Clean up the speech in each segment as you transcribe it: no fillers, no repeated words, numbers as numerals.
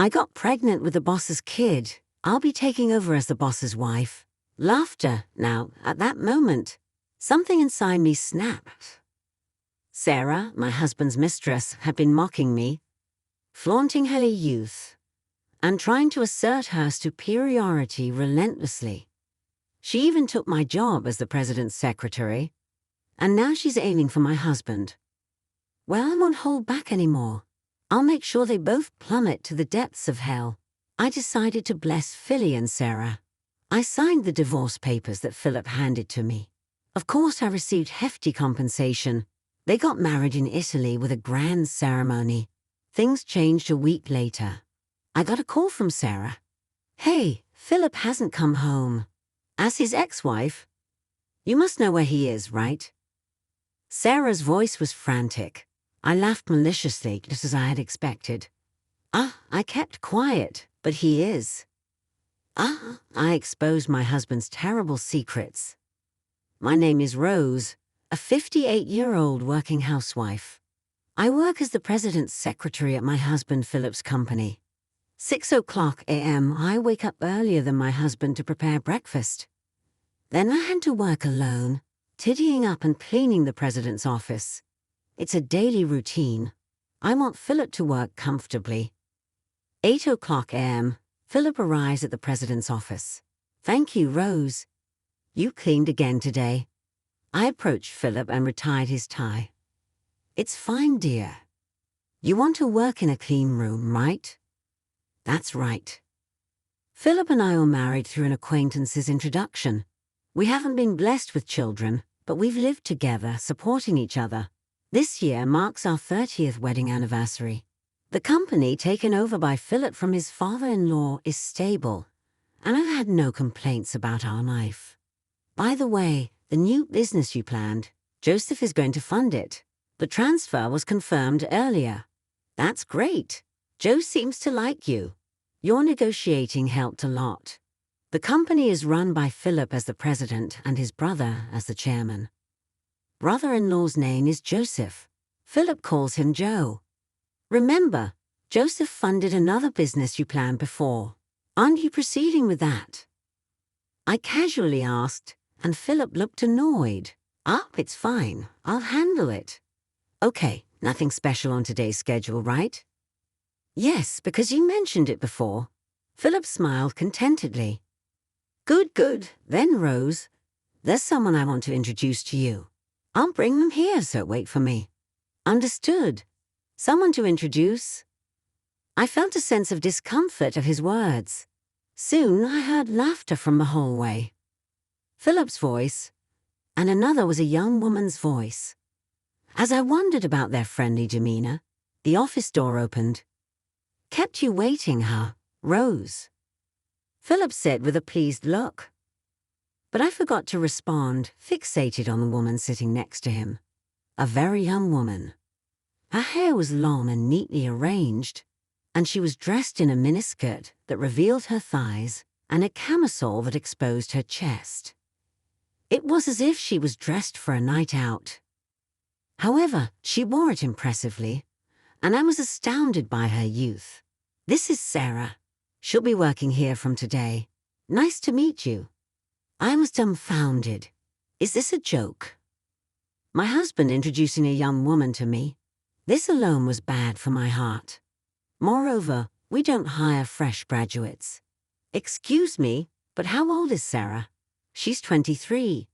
I got pregnant with the boss's kid. I'll be taking over as the boss's wife. Laughter. Now, at that moment, something inside me snapped. Sarah, my husband's mistress, had been mocking me, flaunting her youth, and trying to assert her superiority relentlessly. She even took my job as the president's secretary, and now she's aiming for my husband. Well, I won't hold back anymore. I'll make sure they both plummet to the depths of hell. I decided to bless Philly and Sarah. I signed the divorce papers that Philip handed to me. Of course, I received hefty compensation. They got married in Italy with a grand ceremony. Things changed a week later. I got a call from Sarah. "Hey, Philip hasn't come home." As his ex-wife, "You must know where he is, right?" Sarah's voice was frantic. I laughed maliciously, just as I had expected. I kept quiet, but he is. I exposed my husband's terrible secrets. My name is Rose, a 58-year-old working housewife. I work as the president's secretary at my husband Philip's company. 6:00 a.m. I wake up earlier than my husband to prepare breakfast. Then I had to work alone, tidying up and cleaning the president's office. It's a daily routine. I want Philip to work comfortably. 8:00 a.m. Philip arrives at the president's office. "Thank you, Rose. You cleaned again today." I approached Philip and retied his tie. "It's fine, dear. You want to work in a clean room, right?" "That's right." Philip and I were married through an acquaintance's introduction. We haven't been blessed with children, but we've lived together, supporting each other. This year marks our 30th wedding anniversary. The company taken over by Philip from his father-in-law is stable, and I've had no complaints about our life. By the way, the new business you planned, Joseph is going to fund it. The transfer was confirmed earlier. That's great. Joe seems to like you. Your negotiating helped a lot. The company is run by Philip as the president and his brother as the chairman. Brother-in-law's name is Joseph. Philip calls him Joe. Remember, Joseph funded another business you planned before. Aren't you proceeding with that?" I casually asked, and Philip looked annoyed. It's fine. I'll handle it." "Okay, nothing special on today's schedule, right?" "Yes, because you mentioned it before." Philip smiled contentedly. Good. Then, Rose, there's someone I want to introduce to you. I'll bring them here, so wait for me." "Understood. Someone to introduce?" I felt a sense of discomfort at his words. Soon I heard laughter from the hallway. Philip's voice, and another was a young woman's voice. As I wondered about their friendly demeanor, the office door opened. "Kept you waiting, huh, Rose?" Philip said with a pleased look. But I forgot to respond, fixated on the woman sitting next to him. A very young woman. Her hair was long and neatly arranged, and she was dressed in a miniskirt that revealed her thighs and a camisole that exposed her chest. It was as if she was dressed for a night out. However, she wore it impressively, and I was astounded by her youth. "This is Sarah. She'll be working here from today. Nice to meet you." I was dumbfounded. Is this a joke? My husband introducing a young woman to me? This alone was bad for my heart. Moreover, we don't hire fresh graduates. "Excuse me, but how old is Sarah?" "She's 23.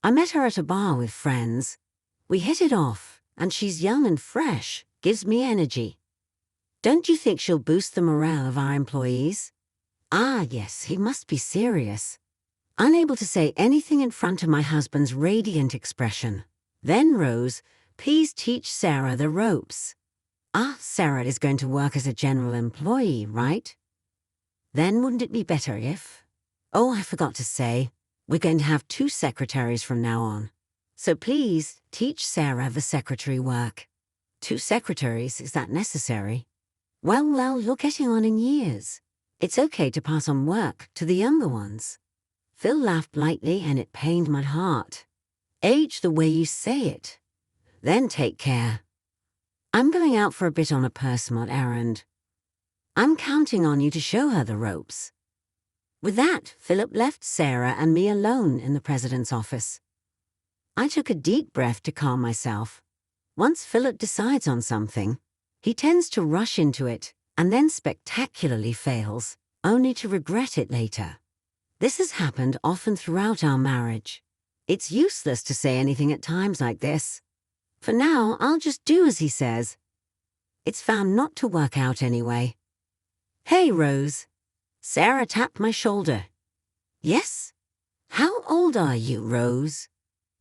I met her at a bar with friends. We hit it off, and she's young and fresh, gives me energy." "Don't you think she'll boost the morale of our employees?" Yes, he must be serious. Unable to say anything in front of my husband's radiant expression. "Then, Rose, please teach Sarah the ropes." Sarah is going to work as a general employee, right? Then wouldn't it be better if... I forgot to say, we're going to have 2 secretaries from now on. So please, teach Sarah the secretary work. 2 secretaries, is that necessary? Well, you're getting on in years. It's okay to pass on work to the younger ones. Phil laughed lightly and it pained my heart. Age the way you say it. Then take care. I'm going out for a bit on a personal errand. I'm counting on you to show her the ropes." With that, Philip left Sarah and me alone in the president's office. I took a deep breath to calm myself. Once Philip decides on something, he tends to rush into it and then spectacularly fails, only to regret it later. This has happened often throughout our marriage. It's useless to say anything at times like this. For now, I'll just do as he says. It's found not to work out anyway. "Hey, Rose." Sarah tapped my shoulder. "Yes? How old are you, Rose?"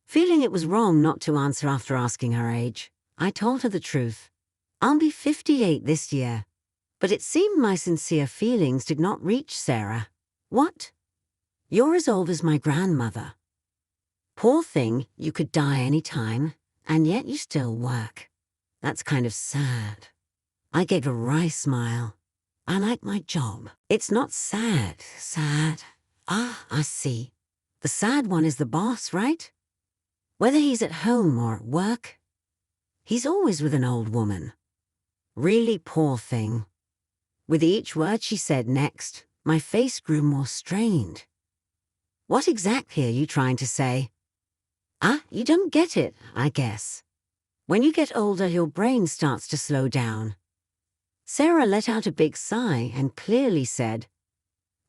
Feeling it was wrong not to answer after asking her age, I told her the truth. "I'll be 58 this year." But it seemed my sincere feelings did not reach Sarah. "What? You're as old as my grandmother. Poor thing, you could die any time, and yet you still work. That's kind of sad." I gave a wry smile. "I like my job." "It's not sad. Ah, I see. The sad one is the boss, right? Whether he's at home or at work, he's always with an old woman. Really poor thing." With each word she said next, my face grew more strained. "What exactly are you trying to say?" "Ah, you don't get it, I guess. When you get older, your brain starts to slow down." Sarah let out a big sigh and clearly said,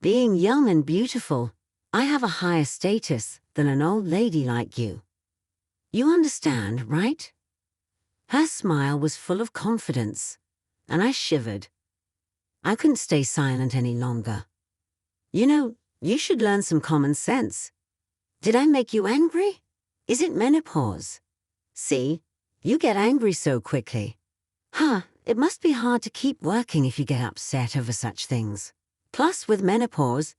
"Being young and beautiful, I have a higher status than an old lady like you. You understand, right?" Her smile was full of confidence, and I shivered. I couldn't stay silent any longer. "You know, you should learn some common sense. Did I make you angry? Is it menopause? See, you get angry so quickly. It must be hard to keep working if you get upset over such things. Plus, with menopause,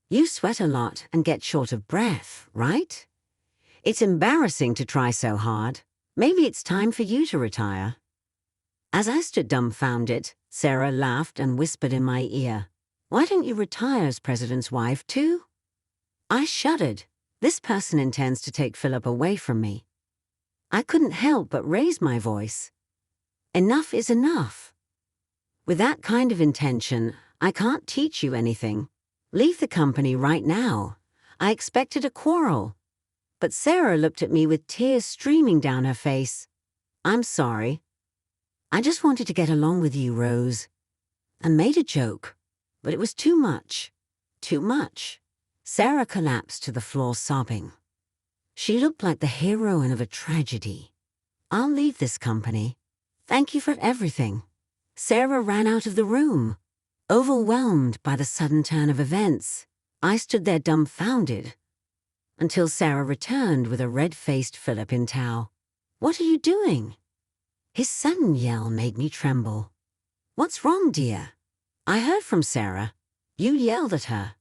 you sweat a lot and get short of breath, right? It's embarrassing to try so hard. Maybe it's time for you to retire." As I stood dumbfounded, Sarah laughed and whispered in my ear, "Why don't you retire as president's wife, too?" I shuddered. This person intends to take Philip away from me. I couldn't help but raise my voice. "Enough is enough. With that kind of intention, I can't teach you anything. Leave the company right now. I expected a quarrel." But Sarah looked at me with tears streaming down her face. "I'm sorry. I just wanted to get along with you, Rose." And made a joke, but it was too much. Too much. Sarah collapsed to the floor sobbing. She looked like the heroine of a tragedy. "I'll leave this company. Thank you for everything." Sarah ran out of the room. Overwhelmed by the sudden turn of events, I stood there dumbfounded, until Sarah returned with a red-faced Philip in tow. "What are you doing?" His sudden yell made me tremble. "What's wrong, dear?" I heard from Sarah. "You yelled at her.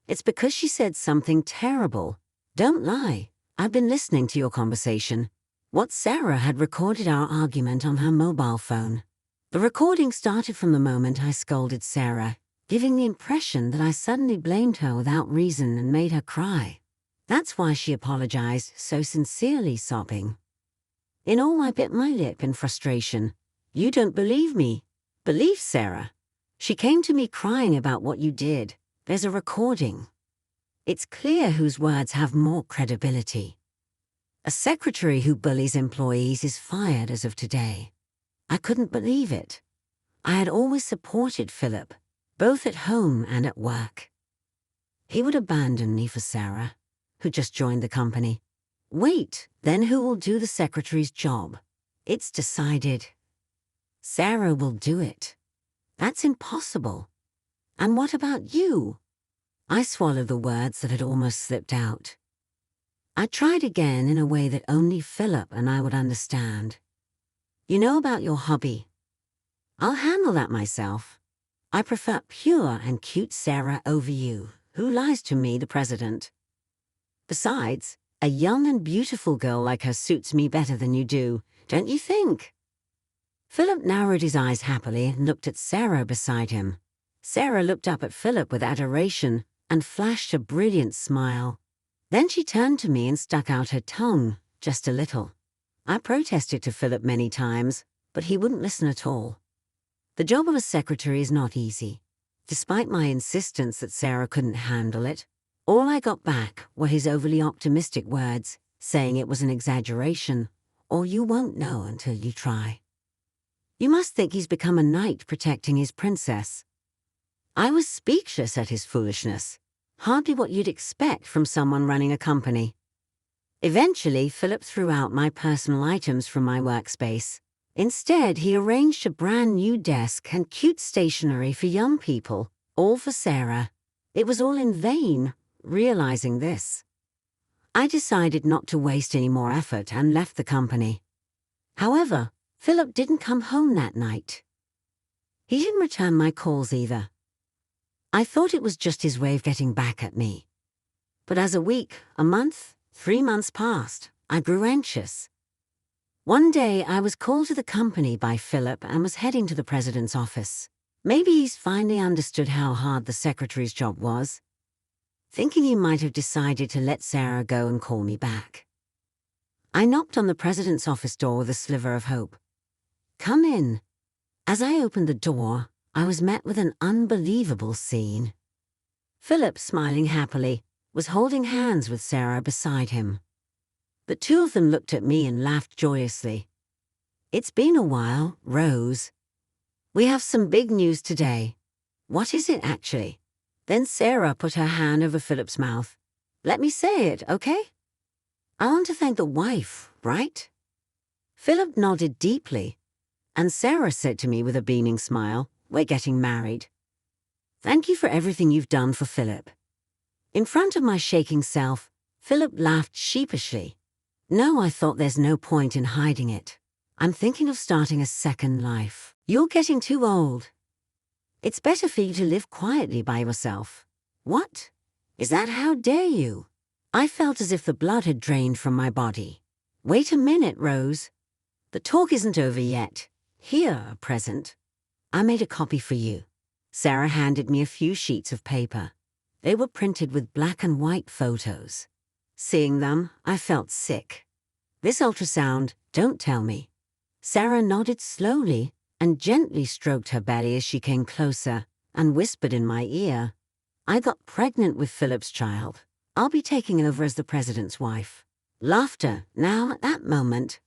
It's because she said something terrible. Don't lie. I've been listening to your conversation." What Sarah had recorded our argument on her mobile phone. The recording started from the moment I scolded Sarah, giving the impression that I suddenly blamed her without reason and made her cry. That's why she apologized so sincerely, sobbing. In all, I bit my lip in frustration. "You don't believe me." "Believe Sarah. She came to me crying about what you did. There's a recording. It's clear whose words have more credibility. A secretary who bullies employees is fired as of today." I couldn't believe it. I had always supported Philip, both at home and at work. He would abandon me for Sarah, who just joined the company. Wait, then who will do the secretary's job? It's decided. Sarah will do it. That's impossible. And what about you? I swallowed the words that had almost slipped out. I tried again in a way that only Philip and I would understand. "You know about your hobby. I'll handle that myself. I prefer pure and cute Sarah over you, who lies to me, the president. Besides, a young and beautiful girl like her suits me better than you do, don't you think?" Philip narrowed his eyes happily and looked at Sarah beside him. Sarah looked up at Philip with adoration and flashed a brilliant smile. Then she turned to me and stuck out her tongue, just a little. I protested to Philip many times, but he wouldn't listen at all. The job of a secretary is not easy. Despite my insistence that Sarah couldn't handle it, all I got back were his overly optimistic words, saying it was an exaggeration, or you won't know until you try. You must think he's become a knight protecting his princess. I was speechless at his foolishness, hardly what you'd expect from someone running a company. Eventually, Philip threw out my personal items from my workspace. Instead, he arranged a brand new desk and cute stationery for young people, all for Sarah. It was all in vain, realizing this. I decided not to waste any more effort and left the company. However, Philip didn't come home that night. He didn't return my calls either. I thought it was just his way of getting back at me. But as a week, a month, 3 months passed, I grew anxious. One day, I was called to the company by Philip and was heading to the president's office. Maybe he's finally understood how hard the secretary's job was, thinking he might have decided to let Sarah go and call me back. I knocked on the president's office door with a sliver of hope. "Come in." As I opened the door, I was met with an unbelievable scene. Philip, smiling happily, was holding hands with Sarah beside him. The two of them looked at me and laughed joyously. "It's been a while, Rose. We have some big news today." "What is it, actually?" Then Sarah put her hand over Philip's mouth. "Let me say it, okay? I want to thank the wife, right?" Philip nodded deeply, and Sarah said to me with a beaming smile, "We're getting married." "Thank you for everything you've done for Philip." In front of my shaking self, Philip laughed sheepishly. "No, I thought there's no point in hiding it. I'm thinking of starting a second life. You're getting too old. It's better for you to live quietly by yourself." "What? Is that how dare you?" I felt as if the blood had drained from my body. "Wait a minute, Rose. The talk isn't over yet. Here, a present. I made a copy for you." Sarah handed me a few sheets of paper. They were printed with black and white photos. Seeing them, I felt sick. "This ultrasound, don't tell me." Sarah nodded slowly and gently stroked her belly as she came closer and whispered in my ear, "I got pregnant with Philip's child. I'll be taking over as the president's wife." Laughter. Now, at that moment,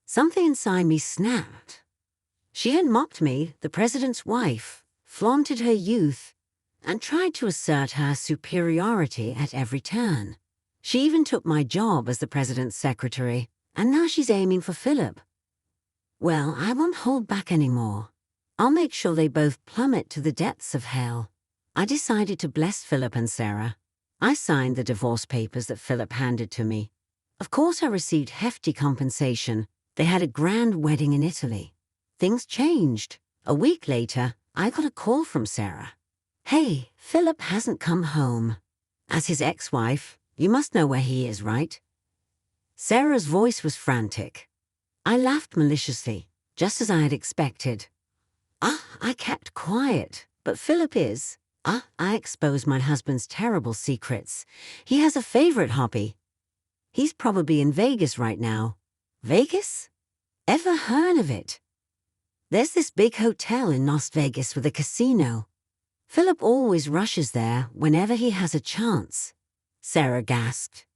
something inside me snapped. She had mocked me, the president's wife, flaunted her youth, and tried to assert her superiority at every turn. She even took my job as the president's secretary, and now she's aiming for Philip. Well, I won't hold back anymore. I'll make sure they both plummet to the depths of hell. I decided to bless Philip and Sarah. I signed the divorce papers that Philip handed to me. Of course, I received hefty compensation. They had a grand wedding in Italy. Things changed. A week later, I got a call from Sarah. "Hey, Philip hasn't come home." As his ex-wife, you must know where he is, right? Sarah's voice was frantic. I laughed maliciously, just as I had expected. I kept quiet, but Philip is. I exposed my husband's terrible secrets. He has a favorite hobby. He's probably in Vegas right now. Vegas? Ever heard of it? There's this big hotel in Las Vegas with a casino. Philip always rushes there whenever he has a chance. Sarah gasped.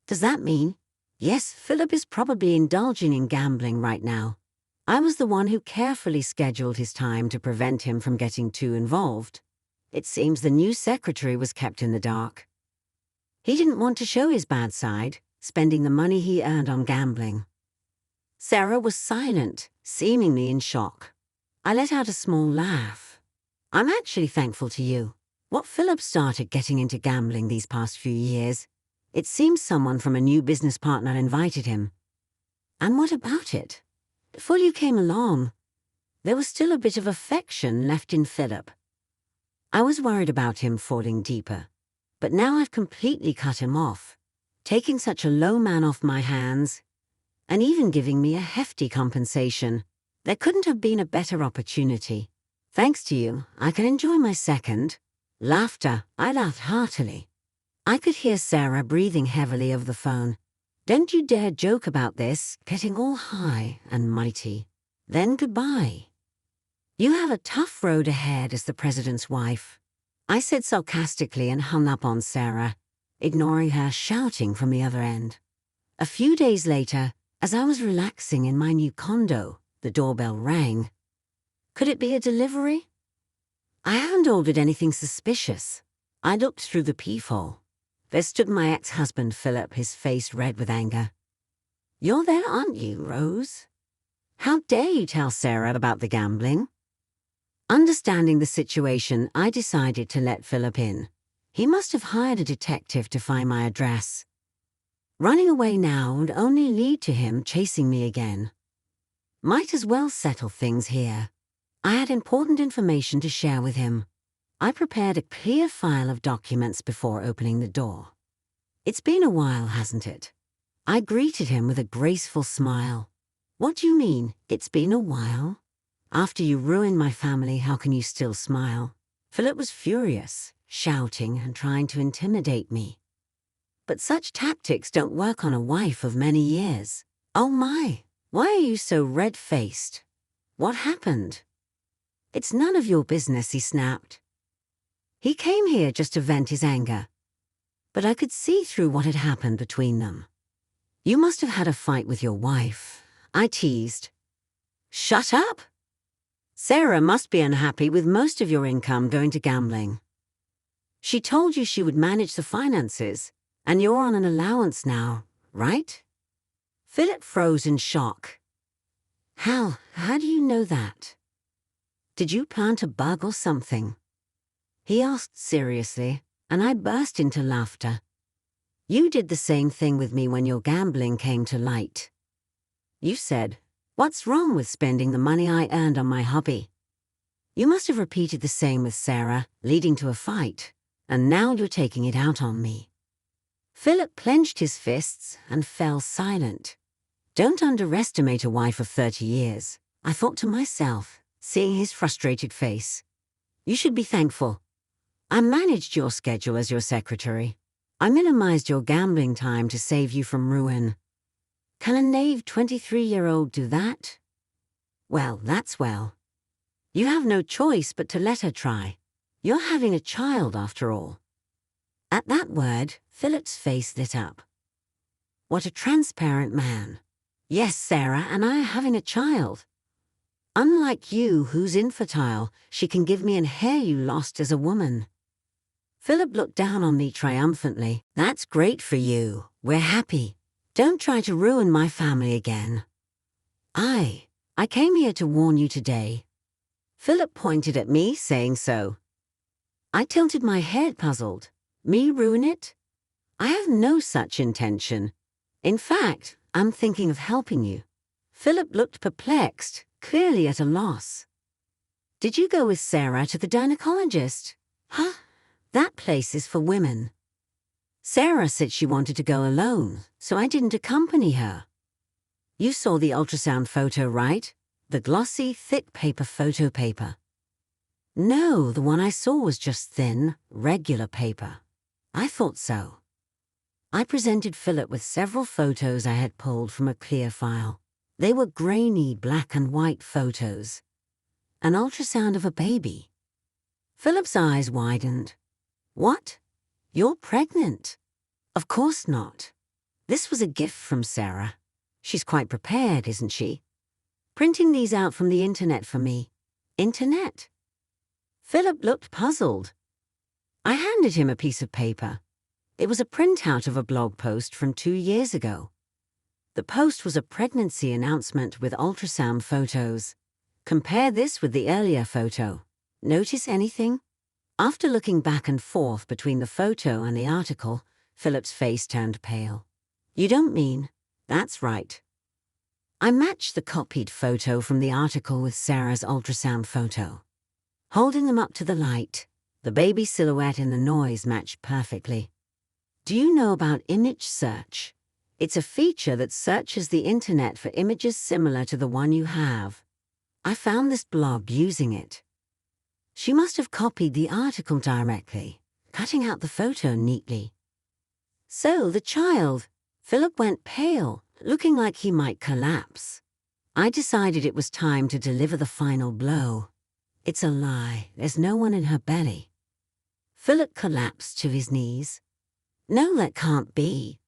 "Does that mean?" "Yes, Philip is probably indulging in gambling right now. I was the one who carefully scheduled his time to prevent him from getting too involved. It seems the new secretary was kept in the dark. He didn't want to show his bad side, spending the money he earned on gambling." Sarah was silent, seemingly in shock. I let out a small laugh. "I'm actually thankful to you. What Philip started getting into gambling these past few years, it seems someone from a new business partner invited him." "And what about it?" "Before you came along, there was still a bit of affection left in Philip. I was worried about him falling deeper, but now I've completely cut him off, taking such a low man off my hands, and even giving me a hefty compensation. There couldn't have been a better opportunity. Thanks to you, I can enjoy my second." Laughter. I laughed heartily. I could hear Sarah breathing heavily over the phone. "Don't you dare joke about this," getting all high and mighty. "Then goodbye." You have a tough road ahead as the president's wife, I said sarcastically and hung up on Sarah, ignoring her shouting from the other end. A few days later, as I was relaxing in my new condo, the doorbell rang. Could it be a delivery? I hadn't ordered anything suspicious. I looked through the peephole. There stood my ex-husband, Philip, his face red with anger. You're there, aren't you, Rose? How dare you tell Sarah about the gambling? Understanding the situation, I decided to let Philip in. He must have hired a detective to find my address. Running away now would only lead to him chasing me again. Might as well settle things here. I had important information to share with him. I prepared a clear file of documents before opening the door. It's been a while, hasn't it? I greeted him with a graceful smile. What do you mean, it's been a while? After you ruined my family, how can you still smile? Philip was furious, shouting and trying to intimidate me. But such tactics don't work on a wife of many years. Oh my, why are you so red-faced? What happened? It's none of your business, he snapped. He came here just to vent his anger. But I could see through what had happened between them. You must have had a fight with your wife, I teased. Shut up! Sarah must be unhappy with most of your income going to gambling. She told you she would manage the finances, and you're on an allowance now, right? Philip froze in shock. How do you know that? Did you plant a bug or something? He asked seriously, and I burst into laughter. You did the same thing with me when your gambling came to light. You said, "What's wrong with spending the money I earned on my hobby?" You must have repeated the same with Sarah, leading to a fight, and now you're taking it out on me. Philip clenched his fists and fell silent. Don't underestimate a wife of 30 years, I thought to myself, seeing his frustrated face. You should be thankful. I managed your schedule as your secretary. I minimized your gambling time to save you from ruin. Can a naive 23-year-old do that? Well, that's well. You have no choice but to let her try. You're having a child after all. At that word, Philip's face lit up. What a transparent man. Yes, Sarah and I are having a child. Unlike you, who's infertile, she can give me an hair you lost as a woman. Philip looked down on me triumphantly. That's great for you. We're happy. Don't try to ruin my family again. I came here to warn you today. Philip pointed at me, saying so. I tilted my head, puzzled. Me ruin it? I have no such intention. In fact, I'm thinking of helping you. Philip looked perplexed, clearly at a loss. Did you go with Sarah to the gynecologist? Huh? That place is for women. Sarah said she wanted to go alone, so I didn't accompany her. You saw the ultrasound photo, right? The glossy, thick photo paper. No, the one I saw was just thin, regular paper. I thought so. I presented Philip with several photos I had pulled from a clear file. They were grainy black and white photos. An ultrasound of a baby. Philip's eyes widened. What? You're pregnant? Of course not. This was a gift from Sarah. She's quite prepared, isn't she? Printing these out from the internet for me. Internet? Philip looked puzzled. I handed him a piece of paper. It was a printout of a blog post from 2 years ago. The post was a pregnancy announcement with ultrasound photos. Compare this with the earlier photo. Notice anything? After looking back and forth between the photo and the article, Philip's face turned pale. You don't mean? That's right. I matched the copied photo from the article with Sarah's ultrasound photo. Holding them up to the light, the baby silhouette and the noise matched perfectly. Do you know about image search? It's a feature that searches the internet for images similar to the one you have. I found this blog using it. She must have copied the article directly, cutting out the photo neatly. So the child, Philip went pale, looking like he might collapse. I decided it was time to deliver the final blow. It's a lie. There's no one in her belly. Philip collapsed to his knees. No, that can't be.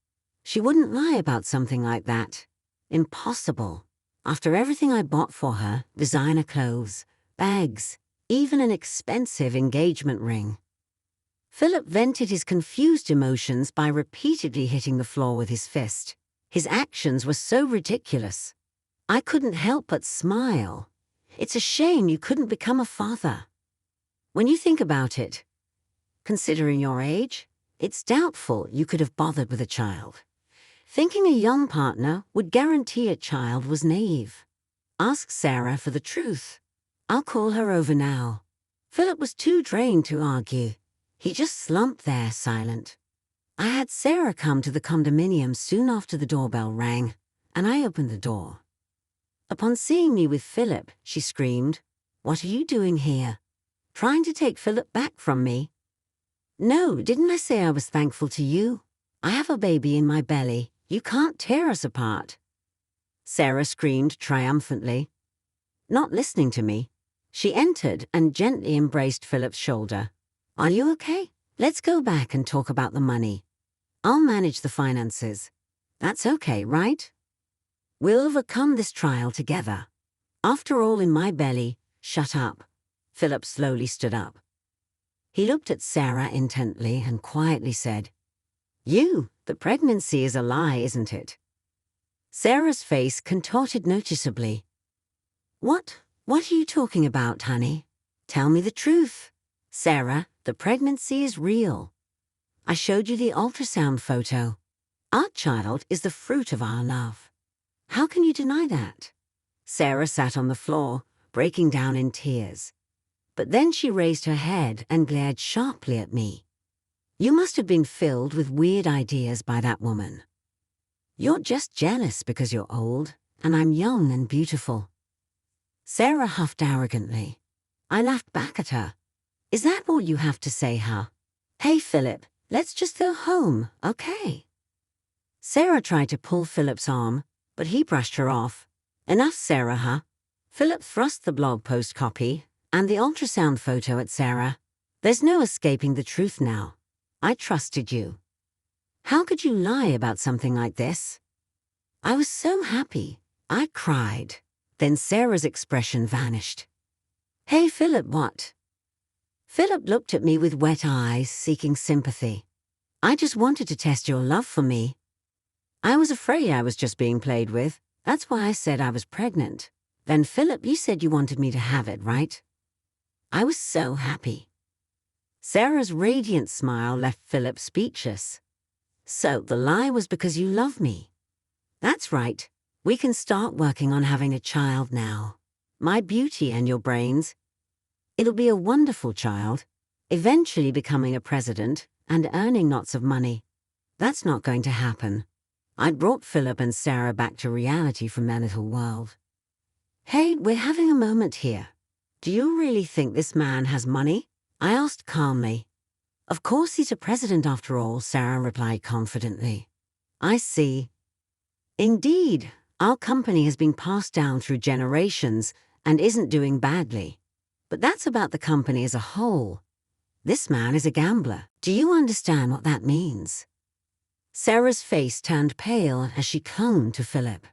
She wouldn't lie about something like that. Impossible. After everything I bought for her, designer clothes, bags, even an expensive engagement ring. Philip vented his confused emotions by repeatedly hitting the floor with his fist. His actions were so ridiculous. I couldn't help but smile. It's a shame you couldn't become a father. When you think about it, considering your age, it's doubtful you could have bothered with a child. Thinking a young partner would guarantee a child was naive. Ask Sarah for the truth. I'll call her over now. Philip was too drained to argue. He just slumped there, silent. I had Sarah come to the condominium soon after the doorbell rang, and I opened the door. Upon seeing me with Philip, she screamed, "What are you doing here? Trying to take Philip back from me?" "No, didn't I say I was thankful to you? I have a baby in my belly. You can't tear us apart." Sarah screamed triumphantly. Not listening to me, she entered and gently embraced Philip's shoulder. "Are you okay? Let's go back and talk about the money. I'll manage the finances. That's okay, right? We'll overcome this trial together. After all, in my belly." "Shut up." Philip slowly stood up. He looked at Sarah intently and quietly said, The pregnancy is a lie, isn't it?" Sarah's face contorted noticeably. What are you talking about, honey? Tell me the truth." "Sarah, the pregnancy is real. I showed you the ultrasound photo. Our child is the fruit of our love. How can you deny that?" Sarah sat on the floor, breaking down in tears. But then she raised her head and glared sharply at me. "You must have been filled with weird ideas by that woman. You're just jealous because you're old, and I'm young and beautiful." Sarah huffed arrogantly. I laughed back at her. "Is that all you have to say, huh? Hey, Philip, let's just go home, okay?" Sarah tried to pull Philip's arm, but he brushed her off. "Enough, Sarah, huh?" Philip thrust the blog post copy and the ultrasound photo at Sarah. "There's no escaping the truth now. I trusted you. How could you lie about something like this?" I was so happy. I cried. Then Sarah's expression vanished. "Hey, Philip, what?" Philip looked at me with wet eyes, seeking sympathy. "I just wanted to test your love for me. I was afraid I was just being played with. That's why I said I was pregnant. Then, Philip, you said you wanted me to have it, right?" I was so happy. Sarah's radiant smile left Philip speechless. "So the lie was because you love me." "That's right. We can start working on having a child now. My beauty and your brains. It'll be a wonderful child, eventually becoming a president and earning lots of money." That's not going to happen. I'd brought Philip and Sarah back to reality from their little world. "Hey, we're having a moment here. Do you really think this man has money?" I asked calmly. "Of course he's a president after all," Sarah replied confidently. "I see. Indeed, our company has been passed down through generations and isn't doing badly. But that's about the company as a whole. This man is a gambler. Do you understand what that means?" Sarah's face turned pale as she clung to Philip.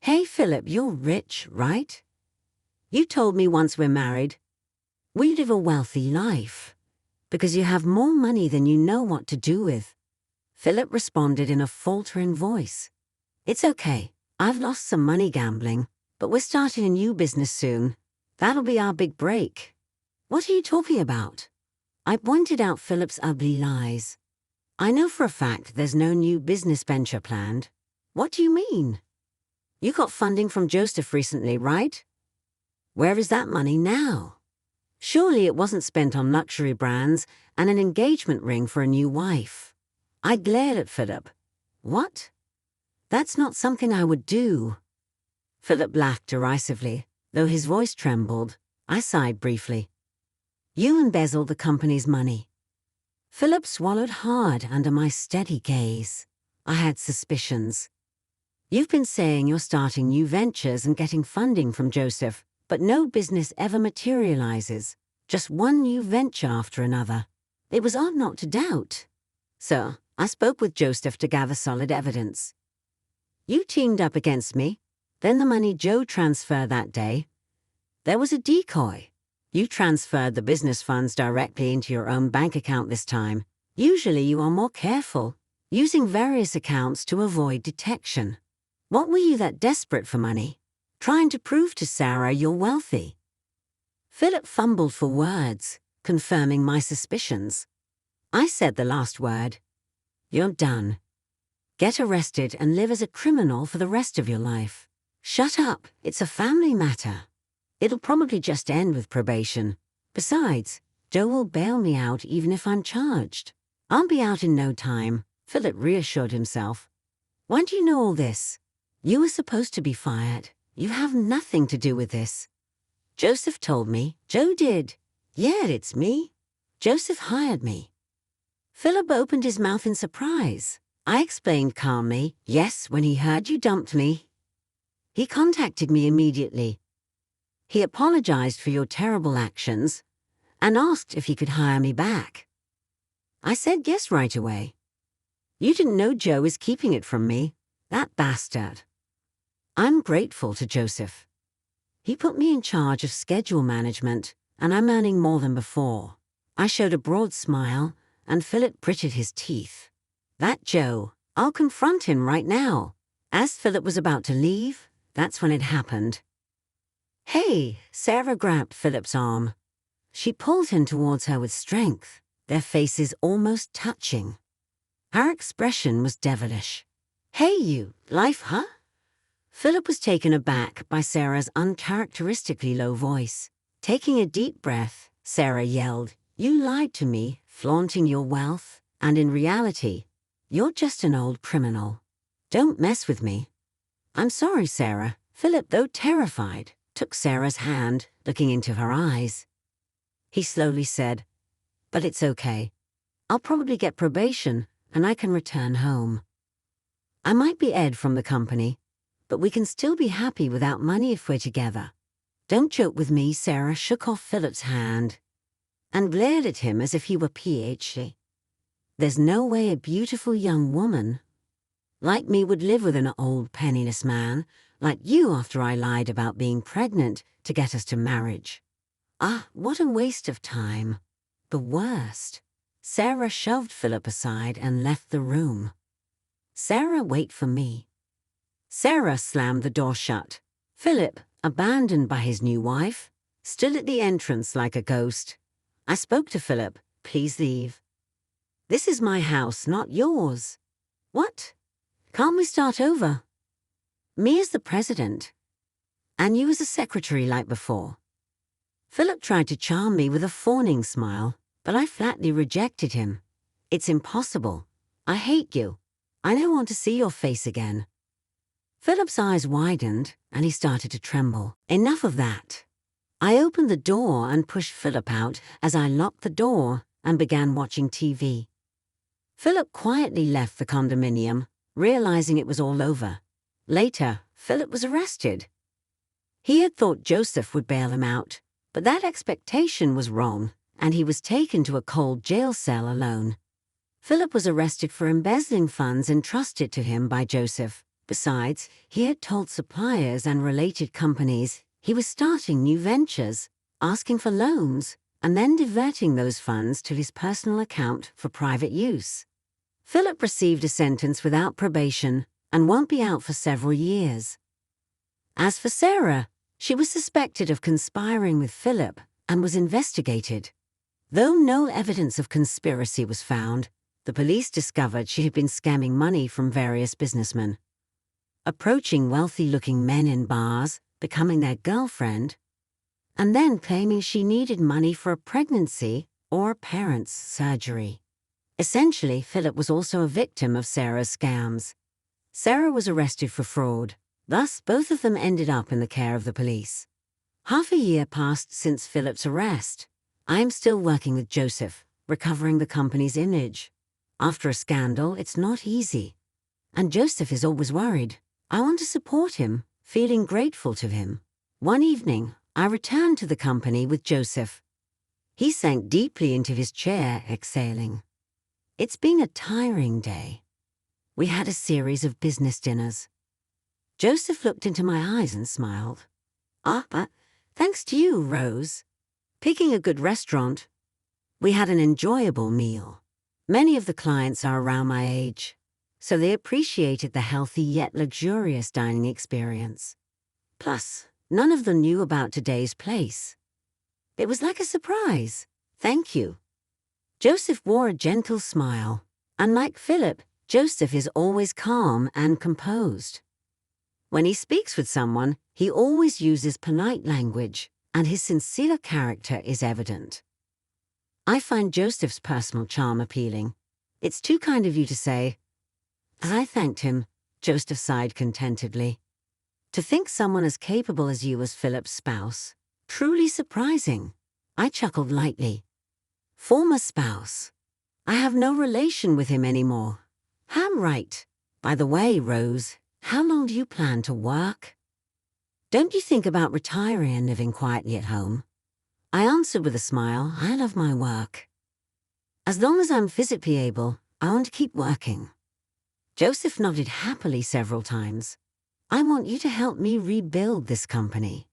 "Hey, Philip, you're rich, right? You told me once we're married. We live a wealthy life because you have more money than you know what to do with." Philip responded in a faltering voice. "It's okay. I've lost some money gambling, but we're starting a new business soon. That'll be our big break." "What are you talking about?" I pointed out Philip's ugly lies. "I know for a fact there's no new business venture planned." "What do you mean? You got funding from Joseph recently, right? Where is that money now? Surely it wasn't spent on luxury brands and an engagement ring for a new wife." I glared at Philip. "What? That's not something I would do." Philip laughed derisively, though his voice trembled. I sighed briefly. "You embezzled the company's money." Philip swallowed hard under my steady gaze. I had suspicions. "You've been saying you're starting new ventures and getting funding from Joseph. But no business ever materializes, just one new venture after another. It was odd not to doubt. So, I spoke with Joseph to gather solid evidence. You teamed up against me, then the money Joe transferred that day. There was a decoy. You transferred the business funds directly into your own bank account this time. Usually you are more careful, using various accounts to avoid detection. What were you that desperate for money? Trying to prove to Sarah you're wealthy? Philip fumbled for words, confirming my suspicions. I said the last word. You're done. Get arrested and live as a criminal for the rest of your life. Shut up, it's a family matter. It'll probably just end with probation. Besides, Joe will bail me out even if I'm charged. I'll be out in no time, Philip reassured himself. Why do you know all this? You were supposed to be fired. You have nothing to do with this. Joseph told me. Joe did. Yeah, it's me. Joseph hired me. Philip opened his mouth in surprise. I explained calmly, yes, when he heard you dumped me. He contacted me immediately. He apologized for your terrible actions and asked if he could hire me back. I said yes right away. You didn't know Joe is keeping it from me, that bastard. I'm grateful to Joseph. He put me in charge of schedule management, and I'm earning more than before. I showed a broad smile, and Philip gritted his teeth. That Joe, I'll confront him right now. As Philip was about to leave, that's when it happened. Hey, Sarah grabbed Philip's arm. She pulled him towards her with strength, their faces almost touching. Her expression was devilish. Hey you, life, huh? Philip was taken aback by Sarah's uncharacteristically low voice. Taking a deep breath, Sarah yelled, You lied to me, flaunting your wealth, and in reality, you're just an old criminal. Don't mess with me. I'm sorry, Sarah. Philip, though terrified, took Sarah's hand, looking into her eyes. He slowly said, But it's okay. I'll probably get probation, and I can return home. I might be Ed from the company, but we can still be happy without money if we're together. Don't joke with me, Sarah shook off Philip's hand and glared at him as if he were PhD. There's no way a beautiful young woman like me would live with an old penniless man like you after I lied about being pregnant to get us to marriage. Ah, what a waste of time. The worst. Sarah shoved Philip aside and left the room. Sarah, wait for me. Sarah slammed the door shut. Philip, abandoned by his new wife, stood at the entrance like a ghost. I spoke to Philip. Please leave. This is my house, not yours. What? Can't we start over? Me as the president, and you as a secretary like before. Philip tried to charm me with a fawning smile, but I flatly rejected him. It's impossible. I hate you. I don't want to see your face again. Philip's eyes widened, and he started to tremble. Enough of that. I opened the door and pushed Philip out as I locked the door and began watching TV. Philip quietly left the condominium, realizing it was all over. Later, Philip was arrested. He had thought Joseph would bail him out, but that expectation was wrong, and he was taken to a cold jail cell alone. Philip was arrested for embezzling funds entrusted to him by Joseph. Besides, he had told suppliers and related companies he was starting new ventures, asking for loans, and then diverting those funds to his personal account for private use. Philip received a sentence without probation and won't be out for several years. As for Sarah, she was suspected of conspiring with Philip and was investigated. Though no evidence of conspiracy was found, the police discovered she had been scamming money from various businessmen, approaching wealthy-looking men in bars, becoming their girlfriend, and then claiming she needed money for a pregnancy or a parent's surgery. Essentially, Philip was also a victim of Sarah's scams. Sarah was arrested for fraud. Thus, both of them ended up in the care of the police. Half a year passed since Philip's arrest. I am still working with Joseph, recovering the company's image. After a scandal, it's not easy. And Joseph is always worried. I want to support him, feeling grateful to him. One evening, I returned to the company with Joseph. He sank deeply into his chair, exhaling. It's been a tiring day. We had a series of business dinners. Joseph looked into my eyes and smiled. But thanks to you, Rose. Picking a good restaurant. We had an enjoyable meal. Many of the clients are around my age, so they appreciated the healthy yet luxurious dining experience. Plus, none of them knew about today's place. It was like a surprise. Thank you. Joseph wore a gentle smile. Unlike Philip, Joseph is always calm and composed. When he speaks with someone, he always uses polite language, and his sincere character is evident. I find Joseph's personal charm appealing. It's too kind of you to say. As I thanked him, Joseph sighed contentedly. To think someone as capable as you was Philip's spouse. Truly surprising. I chuckled lightly. Former spouse. I have no relation with him anymore. I'm right. By the way, Rose, how long do you plan to work? Don't you think about retiring and living quietly at home? I answered with a smile, I love my work. As long as I'm physically able, I want to keep working. Joseph nodded happily several times. I want you to help me rebuild this company.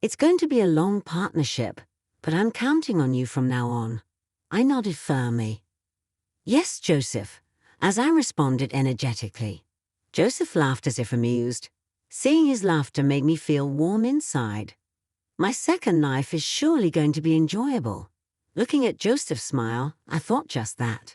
It's going to be a long partnership, but I'm counting on you from now on. I nodded firmly. Yes, Joseph, as I responded energetically. Joseph laughed as if amused. Seeing his laughter made me feel warm inside. My second life is surely going to be enjoyable. Looking at Joseph's smile, I thought just that.